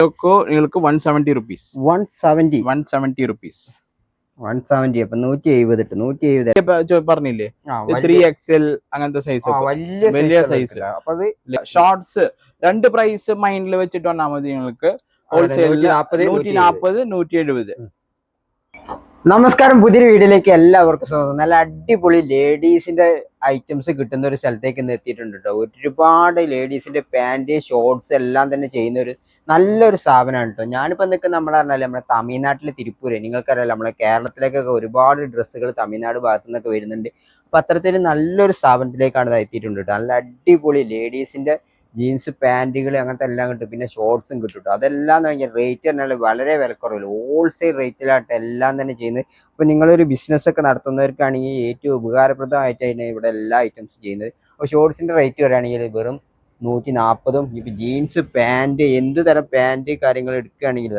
നിങ്ങൾക്ക് 170 rupees. 170 rupees. 170 അപ്പൊ 170 പറഞ്ഞില്ലേ 3XL അങ്ങനത്തെ സൈസ് വലിയ സൈസ്. അപ്പൊ അത് ഷോർട്സ് രണ്ട് പ്രൈസ് മൈൻഡിൽ വെച്ചിട്ട് വന്നാൽ മതി നിങ്ങൾക്ക്. ഹോൾസെയിൽ 140 170. നമസ്കാരം, പുതിയൊരു വീഡിയോയിലേക്ക് എല്ലാവർക്കും സ്വാഗതം. നല്ല അടിപൊളി ലേഡീസിന്റെ ഐറ്റംസ് കിട്ടുന്ന ഒരു സ്ഥലത്തേക്ക് ഇന്ന് എത്തിയിട്ടുണ്ട് കേട്ടോ. ഒരുപാട് ലേഡീസിന്റെ പാന്റ് ഷോർട്സ് എല്ലാം തന്നെ ചെയ്യുന്ന ഒരു നല്ലൊരു സ്ഥാപനമാണ് കേട്ടോ. ഞാനിപ്പോൾ നിൽക്കുന്ന നമ്മുടെ തമിഴ്നാട്ടിലെ തിരുപ്പൂര്. നിങ്ങൾക്കറിയാലോ, നമ്മളെ കേരളത്തിലേക്കൊക്കെ ഒരുപാട് ഡ്രസ്സുകൾ തമിഴ്നാട് ഭാഗത്തു നിന്നൊക്കെ വരുന്നുണ്ട്. അപ്പൊ അത്തരത്തിൽ നല്ലൊരു സ്ഥാപനത്തിലേക്കാണ് എത്തിയിട്ടുണ്ട് കേട്ടോ. നല്ല അടിപൊളി ലേഡീസിന്റെ ജീൻസ് പാൻറ്റുകൾ അങ്ങനത്തെ എല്ലാം കിട്ടും. പിന്നെ ഷോർട്സും കിട്ടും കേട്ടോ. അതെല്ലാം എന്ന് റേറ്റ് പറഞ്ഞാൽ വളരെ വിലക്കുറവില്ല. ഹോൾസെയിൽ റേറ്റിലായിട്ട് എല്ലാം തന്നെ ചെയ്യുന്നത്. അപ്പോൾ നിങ്ങളൊരു ബിസിനസ് ഒക്കെ നടത്തുന്നവർക്കാണെങ്കിൽ ഏറ്റവും ഉപകാരപ്രദമായിട്ട് തന്നെ ഇവിടെ എല്ലാ ഐറ്റംസും ചെയ്യുന്നത്. അപ്പോൾ ഷോർട്സിൻ്റെ റേറ്റ് വരികയാണെങ്കിൽ വെറും 140. ഇപ്പോൾ ജീൻസ് പാൻറ്റ് എന്ത് തരം പാൻറ്റ് കാര്യങ്ങൾ എടുക്കുകയാണെങ്കിൽ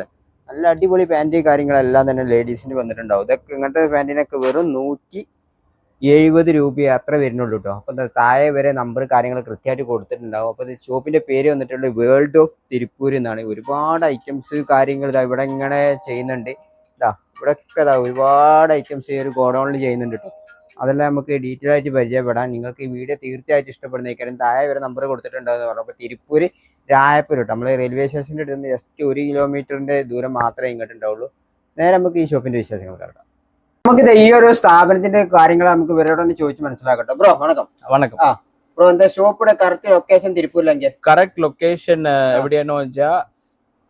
നല്ല അടിപൊളി പാൻറ്റ് കാര്യങ്ങളെല്ലാം തന്നെ ലേഡീസിന് വന്നിട്ടുണ്ടാവും. ഇതൊക്കെ ഇങ്ങനത്തെ പാൻറ്റിനൊക്കെ വെറും 170 രൂപ അത്ര വരുന്നുള്ളൂ കേട്ടോ. അപ്പം താഴെ വരെ നമ്പർ കാര്യങ്ങൾ കൃത്യമായിട്ട് കൊടുത്തിട്ടുണ്ടാവും. അപ്പോൾ ഷോപ്പിന്റെ പേര് വന്നിട്ടുള്ളത് വേൾഡ് ഓഫ് തിരുപ്പൂർ എന്നാണ്. ഒരുപാട് ഐറ്റംസ് കാര്യങ്ങൾ ഇവിടെ ഇങ്ങനെ ചെയ്യുന്നുണ്ട്. ഇവിടെയൊക്കെ ഒരുപാട് ഐറ്റംസ് ഈ ഒരു ഗോഡൗണിൽ ചെയ്യുന്നുണ്ട് കേട്ടോ. അതെല്ലാം നമുക്ക് ഡീറ്റെയിൽ ആയിട്ട് പരിചയപ്പെടാം. നിങ്ങൾക്ക് ഈ വീഡിയോ തീർച്ചയായിട്ടും ഇഷ്ടപ്പെടുന്നേക്കാരും താഴെ വരെ നമ്പർ കൊടുത്തിട്ടുണ്ടാവുമെന്ന് പറഞ്ഞു. അപ്പോൾ തിരുപ്പൂര് രായപ്പൂർ കേട്ടോ. നമ്മൾ റെയിൽവേ സ്റ്റേഷൻ്റെ അടുത്ത് നിന്ന് ജസ്റ്റ് 1 കിലോമീറ്ററിന്റെ ദൂരം മാത്രമേ ഇങ്ങോട്ട് ഉണ്ടാവുള്ളൂ. നേരെ നമുക്ക് ഈ ഷോപ്പിന്റെ വിശേഷങ്ങൾ കേൾക്കാം. നമുക്ക് ഈ ഒരു സ്ഥാപനത്തിന്റെ കാര്യങ്ങൾ നമുക്ക് ഇവരോടൊന്ന് ചോദിച്ച് മനസ്സിലാക്കട്ടെ. ബ്രോ വണക്കം. വണക്കം. ബ്രോ എന്താ ഷോപ്പിന്റെ കറക്റ്റ് ലൊക്കേഷൻ തിരുപ്പൂരിലെങ്കിൽ? കറക്റ്റ് ലൊക്കേഷൻ എവിടെയാണെന്ന് വെച്ചാൽ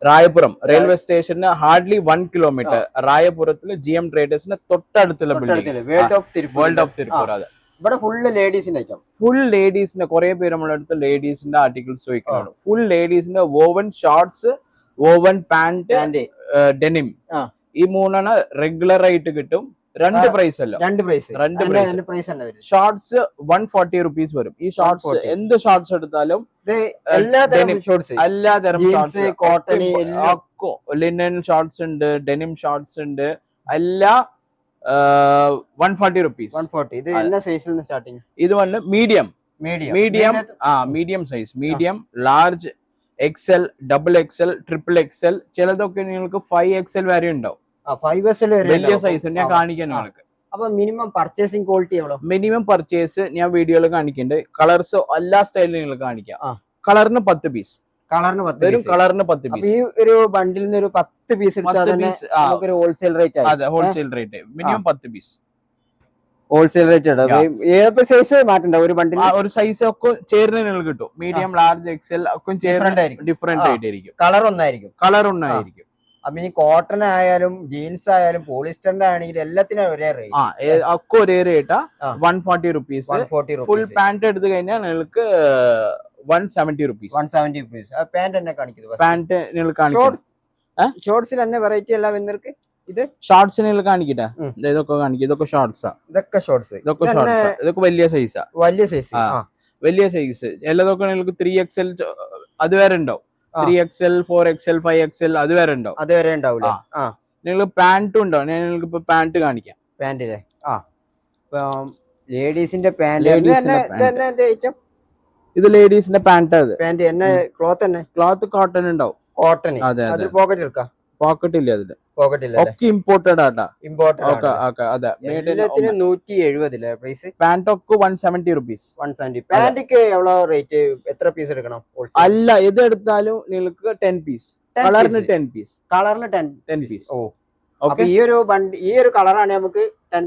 റായപുരം റെയിൽവേ സ്റ്റേഷന് ഹാർഡ്ലി 1 കിലോമീറ്റർ. റായപുരത്തില് GM ട്രേഡേഴ്സിന്റെ തൊട്ടടുത്തുള്ള വേൾഡ് ഓഫ് തിരുപ്പൂർ. അതെ, ഇവിടെ ഫുള്ള് ലേഡീസിന്റെ ഐറ്റം. ഫുൾ ലേഡീസിന്റെ കുറെ പേര് നമ്മളെ അടുത്ത് ലേഡീസിന്റെ ആർട്ടിക്കിൾസ് ചോദിക്കുന്നുണ്ട്. ഫുൾ ലേഡീസിന്റെ woven shorts, woven pant, denim, ഈ മൂന്നെണ്ണം റെഗുലർ ആയിട്ട് കിട്ടും. രണ്ട് പ്രൈസ് അല്ല, രണ്ട് പ്രൈസ്. ഷോർട്സ് 140 rupees വരും. ഈ ഷോർട്സ് എന്ത് ഷോർട്സ് എടുത്താലും എല്ലാതരം ഷോർട്സ്, കോട്ടൺ, ലിനൻ ഷോർട്സ് ഉണ്ട്, ഡെനിം ഷോർട്സ് ഉണ്ട്, എല്ലാ 140 rupees. 140. ഇത് എല്ലാ സൈസിൽ നിന്ന് സ്റ്റാർട്ടിങ്? ഇത് വന്ന് medium size, medium, large, XL, XXL, XXL, ചിലതൊക്കെ നിങ്ങൾക്ക് 5XL വരെ ഉണ്ടാവും. 5XL വലിയ സൈസ് ഞാൻ കാണിക്കാൻ നിങ്ങൾക്ക്. അപ്പൊ മിനിമം പർച്ചേസിംഗ് ക്വാളിറ്റി എவ்வளவு? മിനിമം പർച്ചേസ് ഞാൻ വീഡിയോയിൽ കാണിക്കുന്നുണ്ട്. കളർസ് എല്ലാ സ്റ്റൈലിലും നിങ്ങൾ കാണിക്കാം. കളറിന് 10 പീസ്. കളറിന് 10 പീസ്. ഈ ഒരു ബണ്ടിൽ നിന്ന് ഒരു 10 പീസ് ഒരു ഹോൾസെയിൽ റേറ്റ്. അതെ, wholesale rate minimum 10 piece. Wholesale rate ഏത് സൈസ് മാറ്റണ്ട? ഒരു ബണ്ടിൽ ഒരു സൈസ് ഒക്കെ ചേർന്ന് നിങ്ങൾക്ക് കിട്ടും. മീഡിയം, ലാർജ്, XL ഒക്കെ ഡിഫറെന്റ് ആയിട്ടായിരിക്കും. കളർ ഒന്നായിരിക്കും. അപ്പൊ ഈ കോട്ടൺ ആയാലും ജീൻസ് ആയാലും പോളിസ്റ്ററിന്റെ ആണെങ്കിലും എല്ലാത്തിനും ഒരേ റേറ്റ്. ഒക്കെ ഒരേ റേറ്റാ. 140 rupees. ഫുൾ പാന്റ് എടുത്തു കഴിഞ്ഞാൽ നിങ്ങൾക്ക് 170 rupees. പാന്റ് തന്നെ കാണിക്കുന്നത്. പാന്റ് നിങ്ങൾ കാണിക്കും. ഷോർട്സിൽ തന്നെ വെറൈറ്റി എല്ലാം വന്നിருக்கு. ഇത് ഷോർട്സ് നിങ്ങൾ കാണിക്കട്ടെ. ഇതൊക്കെ കാണിക്കും. ഇതൊക്കെ ഷോർട്സാ. ഇതൊക്കെ വലിയ സൈസാ. വലിയ സൈസ് എല്ലാതൊക്കെ നിങ്ങൾക്ക് 3XL അത് വരെ ഉണ്ടാവും. 3XL, 4XL, 5XL അത് വരെ ഉണ്ടാവില്ല. നിങ്ങൾ പാന്റും ഉണ്ടാവും. ഞാൻ നിങ്ങൾക്ക് ഇപ്പൊ പാന്റ് കാണിക്കാം. പാന്റിലെ ലേഡീസിന്റെ പാന്റ്. ഇത് ലേഡീസിന്റെ പാന്റ്. പാന്റ് എന്നെ ക്ലോത്ത് കോട്ടൺ ഉണ്ടാവും. കോട്ടൺ. പോക്കറ്റ് എടുക്കാം? പോക്കറ്റ് ഇല്ല. അതില് ഒക്കെ ഇമ്പോർട്ടഡ് ആട്ടാ. അതെ, 170 പ്രൈസ്. പാന്റ് ഒക്കെ 170 rupees. പാന്റിക്ക് എவ்வளவு റേറ്റ്? എത്ര പീസ് എടുക്കണം? അല്ല, ഇത് എടുത്താലും നിങ്ങൾക്ക് 10 പീസ്. കളറിന് 10 പീസ്. 10 പീസ്. ഈ ഒരു കളറാണ് നമുക്ക് 10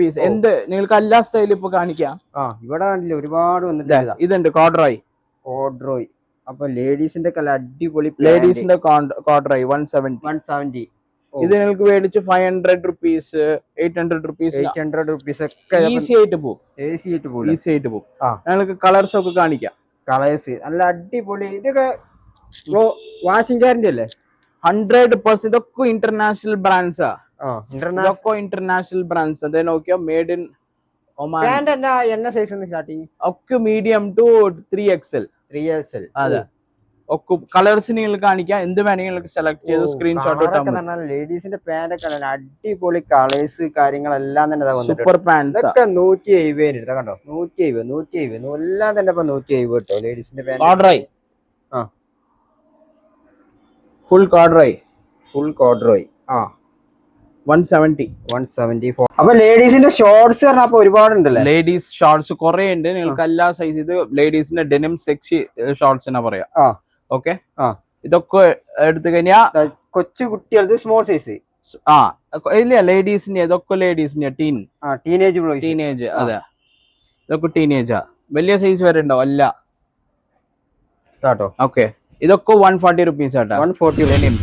പീസ്. എന്ത് നിങ്ങൾക്ക് എല്ലാ സ്റ്റൈലും ഇപ്പൊ കാണിക്കാം. ഇവിടെ ഒരുപാട് വന്നിട്ട് ഇതുണ്ട് കോഡ്രോയ്. അപ്പൊ ലേഡീസിന്റെ അടിപൊളി ലേഡീസിന്റെ കോഡ്രോയ് 170. ഇത് നിങ്ങൾക്ക് മേടിച്ച് 500 rupees, 800 rupees ഒക്കെ ഈസി ആയിട്ട് പോകും. ഞങ്ങൾക്ക് കളേഴ്സ് ഒക്കെ കാണിക്കാം. കളേഴ്സ് നല്ല അടിപൊളി. ഇതൊക്കെ വാഷിംഗ് ഗ്യാരണ്ടി അല്ലേ? 100%. ഇതൊക്കെ ഇന്റർനാഷണൽ ബ്രാൻഡ്സാ. International brands. അതേ നോക്കിയാ മെയ്ഡ് ഇൻ ഒമാൻ. എന്ന സൈസ് സ്റ്റാർട്ടിങ്? ഒക്കെ മീഡിയം ടു 3XL. അതെ, ഒക്കെ കളേഴ്സ് നിങ്ങൾ കാണിക്കാം. എന്ത് വേണമെങ്കിലും സെലക്ട് ചെയ്ത് സ്ക്രീൻഷോട്ട് ഇട്ടാൽ. ലേഡീസിന്റെ പാന്റ് ഒക്കെ അടിപൊളി കളേഴ്സ് കാര്യങ്ങളെല്ലാം തന്നെ സൂപ്പർ പാന്റ്. 170 കണ്ടോ? 170 എല്ലാം തന്നെ 170 കേട്ടോ ലേഡീസിന്റെ pant. Full corduroy full corduroy 170. അപ്പൊ ലേഡീസിന്റെ ഷോർട്സ് പറഞ്ഞപ്പോ ഒരുപാടുണ്ടല്ലേ? ലേഡീസ് ഷോർട്സ് കുറെ ഉണ്ട്. നിങ്ങൾക്ക് എല്ലാ സൈസ് ഇത് ലേഡീസിന്റെ ഡെനിം സെക്സി ഷോർട്സ് എന്നാ പറയാ. ഓക്കെ, ഇതൊക്കെ എടുത്തു കഴിഞ്ഞാ കൊച്ചു കുട്ടികൾക്ക് സ്മോൾ സൈസ്. ഇല്ല, ലേഡീസിന്റെ ഇതൊക്കെ ലേഡീസിന്റെ ടീനേജ്. അതെ, ഇതൊക്കെ ടീനേജാ. വലിയ സൈസ് വരെ ഉണ്ടാവും അല്ല. ഓക്കെ, ഇതൊക്കെ 140 റുപ്പീസ് ആട്ടാ. 140.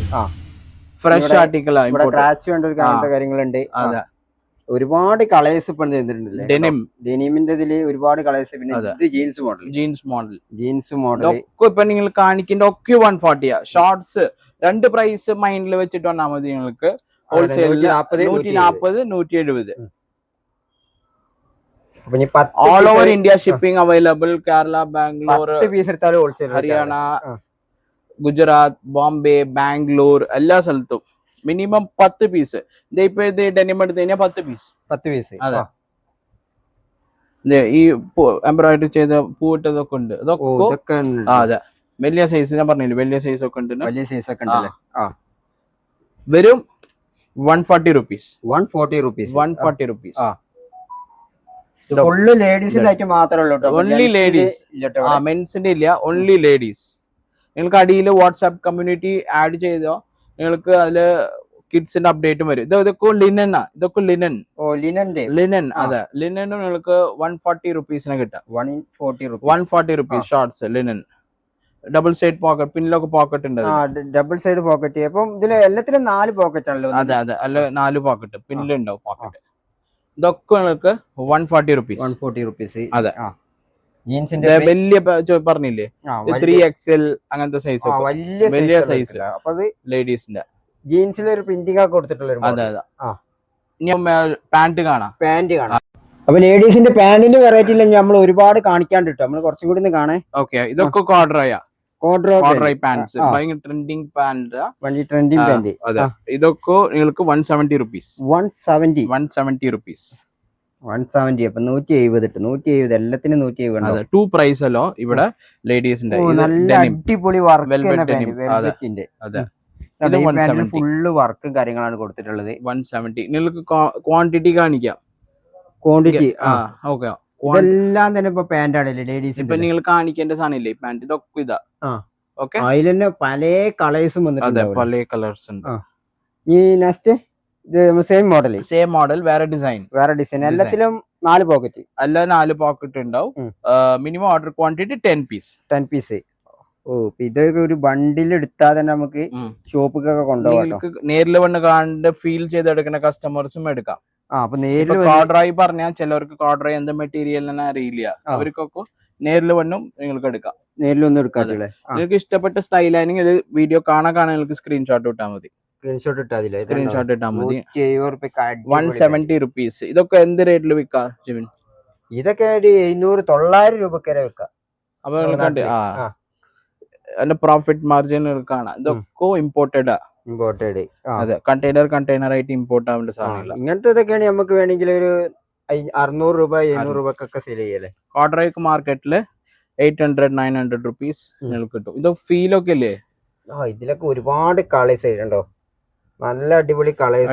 ഫ്രഷ് ആർട്ടിക്കിൾ കാര്യങ്ങളുണ്ട്. അതെ, ഒരുപാട് കളേഴ്സ് ഇപ്പൊ ചെയ്തിട്ടുണ്ടല്ലേ? ഡെനിമിന്റെ ഇതില് ഒരുപാട് കളേഴ്സ്. പിന്നെ ജീൻസ് മോഡൽ ഒക്കെ ഇപ്പൊ നിങ്ങൾ കാണിക്കേണ്ട ഒക്കെ 140. ഷോർട്സ് രണ്ട് പ്രൈസ് മൈൻഡിൽ വെച്ചിട്ട് വന്നാൽ മതി നിങ്ങൾക്ക്. Wholesale 140, 170. All over India shipping available. Kerala, Bangalore, Haryana, Gujarat, Bombay, Bangalore എല്ലാ സ്ഥലത്തും മിനിമം 10 പീസ്. ഇപ്പൊ ഇത് ഡെനിം എടുത്തു കഴിഞ്ഞാൽ 10 പീസ്. അതെ, ഈ എംബ്രോയിഡറി ചെയ്ത പൂവിട്ടതൊക്കെ ഉണ്ട്. ഇതൊക്കെ അതെ, വലിയ സൈസ് ഞാൻ പറഞ്ഞില്ല, വലിയ സൈസ് ഒക്കെ ഉണ്ട്. വെറും 140 റുപ്പീസ്. 140 റുപ്പീസ്. ലേഡീസിന്റെ മാത്രമേ ഓൺലി ലേഡീസ്. മെൻസിന്റെ ഇല്ല, ഓൺലി ലേഡീസ്. നിങ്ങൾക്ക് അടിയിൽ വാട്സാപ്പ് കമ്മ്യൂണിറ്റി ആഡ് ചെയ്തോ, നിങ്ങൾക്ക് അതില് കിഡ്സിന്റെ അപ്ഡേറ്റും വരും. ഇതൊക്കെ ലിനൻ. അതെ, ലിനൻ നിങ്ങൾക്ക് 140 റുപ്പീസിനെ കിട്ടാം. 140 rupees shorts linen. Double side pocket, പിന്നിലൊക്കെ പോക്കറ്റ് ഉണ്ട്. Double side pocket. അപ്പം ഇതില് എല്ലാത്തിലും 4 പോക്കറ്റ് ആണല്ലോ? അതെ, അല്ല 4 പോക്കറ്റ്, പിന്നിലുണ്ടാവും പോക്കറ്റ്. ഇതൊക്കെ നിങ്ങൾക്ക് 140 റുപ്പീസ്. അതെ, ജീൻസിന്റെ വലിയ പറഞ്ഞില്ലേ 3XL അങ്ങനത്തെ സൈസ്, വലിയ സൈസ് ലേഡീസിന്റെ. ജീൻസിൽ ഒരു പ്രിന്റിംഗ് ഒക്കെ കൊടുത്തിട്ടുള്ള. അതെ. ഇനി പാന്റ് കാണാം. അപ്പൊ ലേഡീസിന്റെ പാന്റിന്റെ വെറൈറ്റി നമ്മൾ ഒരുപാട് കാണിക്കാണ്ട് കിട്ടും. നമ്മൾ കുറച്ചും കൂടി കാണേ. ഓക്കെ, ഇതൊക്കെ കോഡ്രോയ് പാന്റ്സ്. ഭയങ്കര ട്രെൻഡിങ് പാന്റ്. അതെ, ഇതൊക്കെ നിങ്ങൾക്ക് 170 റുപ്പീസ്. 170 റുപ്പീസ്. 170. അപ്പൊ 170 എല്ലാത്തിനും 170. അതെ, 2 പ്രൈസ് അല്ലോ ഇവിടെ ലേഡീസിന്റെ. നല്ല അടിപൊളി വർക്ക്. ഫുള്ള് വർക്കും കാര്യങ്ങളാണ് കൊടുത്തിട്ടുള്ളത്. 170. നിങ്ങൾക്ക് ക്വാണ്ടിറ്റി കാണിക്കാം. ഓക്കെ, ഇതെല്ലാം തന്നെ ഇപ്പൊ പാന്റ് ആണല്ലേ ലേഡീസ്? ഇപ്പൊ നിങ്ങൾ കാണിക്കേണ്ട സാധനം ഇല്ലേ പാന്റ്, ഇതൊക്കെ ഇതാ. ഓക്കെ, അതിൽ തന്നെ പല കളേഴ്സും വന്നിട്ടുണ്ട്. പല കളേഴ്സ് ഉണ്ട്. ഈ നെക്സ്റ്റ് സെയിം മോഡൽ വേറെ ഡിസൈൻ. എല്ലാത്തിലും 4 പോക്കറ്റ്. എല്ലാം 4 പോക്കറ്റ് ഉണ്ടാവും. Minimum order quantity 10 piece. ഇതൊക്കെ ഒരു ബണ്ടിൽ എടുത്താൽ തന്നെ നമുക്ക് ഷോപ്പിക്കൊക്കെ കൊണ്ടുപോകാം. നേരിൽ വന്ന് കണ്ട് ഫീൽ ചെയ്തെടുക്കുന്ന കസ്റ്റമേഴ്സും എടുക്കാം. അപ്പൊ നേരിൽ കോഡ്രോയ് പറഞ്ഞാൽ ചിലവർക്ക് കോഡ്രോയ് എന്ത് മെറ്റീരിയൽ അറിയില്ല. അവർക്കൊക്കെ നേരിൽ വന്നും നിങ്ങൾക്ക് എടുക്കാം. നിങ്ങൾക്ക് ഇഷ്ടപ്പെട്ട സ്റ്റൈൽ ആണെങ്കിൽ വീഡിയോ കാണാൻ നിങ്ങൾക്ക് സ്ക്രീൻഷോട്ട് ഇട്ടാൽ മതി. സ്ക്രീൻഷോട്ട് ഇട്ടാൽ മതി. 170 റുപ്പീസ്. ഇതൊക്കെ എന്ത് റേറ്റിൽ വിൽക്കാം ജിമിൻ? ഇതൊക്കെ 800-900 രൂപ വരെ വിൽക്കാം. അപ്പൊ അതിന്റെ പ്രോഫിറ്റ് മാർജിൻ കാണാം. ഇതൊക്കെ ഇമ്പോർട്ടഡ്. അതെ, കണ്ടെയ്നർ ആയിട്ട് ഇമ്പോർട്ട് ആവേണ്ട സാധനങ്ങൾ. ഇങ്ങനത്തെ നമുക്ക് വേണമെങ്കിൽ ഒരു 600 രൂപ 700 രൂപക്കൊക്കെ സെയിൽ ചെയ്യല്ലേ? കോഡ്രോയ്ക്ക് മാർക്കറ്റില് 800-900 റുപ്പീസ് നിങ്ങൾക്ക് കിട്ടും. ഇത് ഫീലൊക്കെ അല്ലേ? ഇതിലൊക്കെ ഒരുപാട് കളേഴ്സ് ആയിട്ടുണ്ടോ? നല്ല അടിപൊളി കളേഴ്സ്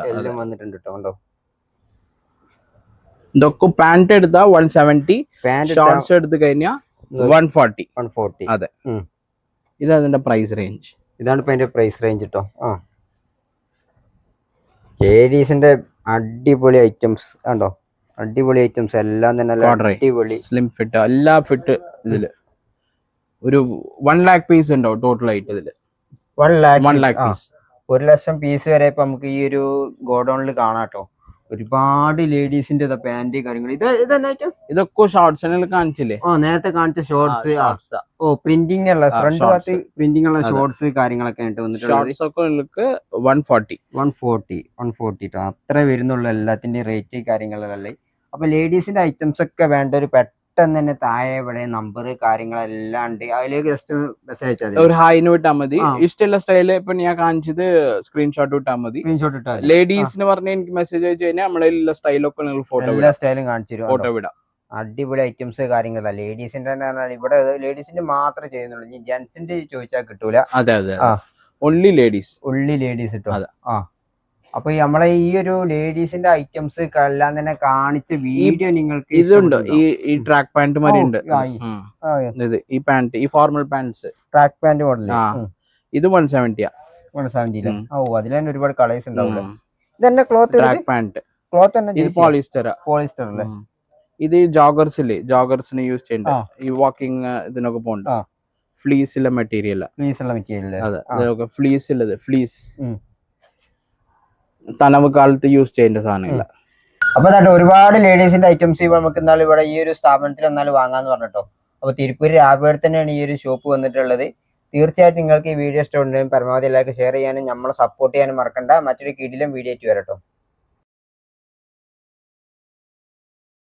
എല്ലാം വന്നിട്ടുണ്ട് കേട്ടോ. ഇതൊക്കെ പാന്റ് എടുത്താ 170, ഷോർട്സ് എടുത്തു കഴിഞ്ഞാൽ 140. അതെ, ഇതാണ് അതിന്റെ പ്രൈസ് റേഞ്ച്. ഇതാണ് ഇപ്പൊ അതിന്റെ പ്രൈസ് റേഞ്ച് കേട്ടോ. ലേഡീസിന്റെ അടിപൊളി ഐറ്റംസ് കണ്ടോ? അടിപൊളി ഐറ്റംസ് എല്ലാം തന്നെ അടിപൊളി സ്ലിം ഫിറ്റ്, എല്ലാ ഫിറ്റ്. ഇതില് ഒരു 1 lakh പീസ് ഉണ്ടാവും ടോട്ടൽ ആയിട്ട്. ഇതില് 1 lakh പീസ്, 1 ലക്ഷം പീസ് വരെ ഇപ്പൊ നമുക്ക് ഈ ഒരു ഗോഡൌണിൽ കാണാട്ടോ. ഒരുപാട് ലേഡീസിന്റെ പാന്റ് കാര്യങ്ങൾ. ഇതൊക്കെ ഷോർട്സ് കാണിച്ചില്ലേ? നേരത്തെ കാണിച്ച ഷോർട്സ്. പ്രിന്റിംഗ് ഉള്ള ഫ്രണ്ട് ഭാഗത്ത് പ്രിന്റിംഗ് ഉള്ള ഷോർട്സ് കാര്യങ്ങളൊക്കെ ആയിട്ട് വന്നിട്ടുണ്ട്. 140 അത്ര വരുന്നുള്ളൂ എല്ലാത്തിന്റെയും റേറ്റ് കാര്യങ്ങളല്ലേ. അപ്പൊ ലേഡീസിന്റെ ഐറ്റംസ് ഒക്കെ വേണ്ട ഒരു പെട്ടെന്ന് തന്നെ താഴെ ഇവിടെ നമ്പർ കാര്യങ്ങളെല്ലാം ഉണ്ട്. അതിലേക്ക് ജസ്റ്റ് മെസ്സേജ് അയച്ചാൽ ഒരു ഹായ്ന് വിട്ടാൽ മതി. ഇഷ്ടമുള്ള സ്റ്റൈല് ഇപ്പൊ ഞാൻ കാണിച്ചത് സ്ക്രീൻഷോട്ട് വിട്ടാൽ മതി. ലേഡീസിന് പറഞ്ഞ എനിക്ക് മെസ്സേജ് അയച്ചു കഴിഞ്ഞാൽ നമ്മളെ സ്റ്റൈലൊക്കെ നിങ്ങൾ എല്ലാ സ്റ്റൈലും കാണിച്ചു ഫോട്ടോ വിടാം. അടിപൊളി ഐറ്റംസ് കാര്യങ്ങളല്ല. ലേഡീസിന്റെ ഇവിടെ ലേഡീസിന്റെ മാത്രമേ ചെയ്യുന്നുള്ളൂ. ജെന്റ്സിന്റെ ചോദിച്ചാൽ കിട്ടൂല. അതെ, ഓൺലി ലേഡീസ്. കിട്ടും. അതെ. ആ അപ്പൊ നമ്മളെ ഈ ഒരു ലേഡീസിന്റെ ഐറ്റംസ് എല്ലാം തന്നെ കാണിച്ച വീഡിയോ നിങ്ങൾക്ക് ഇതുണ്ട്. ഈ ട്രാക്ക് പാന്റ് മാതിരി ഉണ്ട്. ഇത് ഈ പാന്റ്, ഈ formal pants, track pant model. ഇത് 170. 170. ഓ അതിൽ തന്നെ ഒരുപാട് കളേഴ്സ് ഉണ്ടാവില്ല. ഇതെന്നെ ക്ലോത്ത് ട്രാക്ക് പാന്റ്. ക്ലോത്ത് തന്നെ ഇത് പോളിസ്റ്റർ അല്ലേ? ഇത് ജോഗേഴ്സിന് യൂസ് ചെയ്യണ്ട, ഈ വാക്കിംഗ് ഇതിനൊക്കെ പോകണ്ട. ഫ്ലീസിലെ മെറ്റീരിയൽ. അതെ, ഇതൊക്കെ ഫ്ലീസ് തണവ് കാലത്ത് യൂസ് ചെയ്യേണ്ട സാധനമില്ല. അപ്പൊ ഒരുപാട് ലേഡീസിന്റെ ഐറ്റംസ് നമുക്ക് എന്നാലും ഇവിടെ ഈ ഒരു സ്ഥാപനത്തിൽ എന്നാലും വാങ്ങാന്ന് പറഞ്ഞിട്ടോ. അപ്പൊ തിരുപ്പൂർ രാപേട് തന്നെയാണ് ഈ ഒരു ഷോപ്പ് വന്നിട്ടുള്ളത്. തീർച്ചയായിട്ടും നിങ്ങൾക്ക് ഈ വീഡിയോ ഇഷ്ടമുണ്ടെങ്കിൽ പരമാവധി എല്ലാവർക്കും ഷെയർ ചെയ്യാനും നമ്മളെ സപ്പോർട്ട് ചെയ്യാനും മറക്കണ്ട. മറ്റൊരു കിടിലൻ വീഡിയോ ആയിട്ട് വരട്ടോ.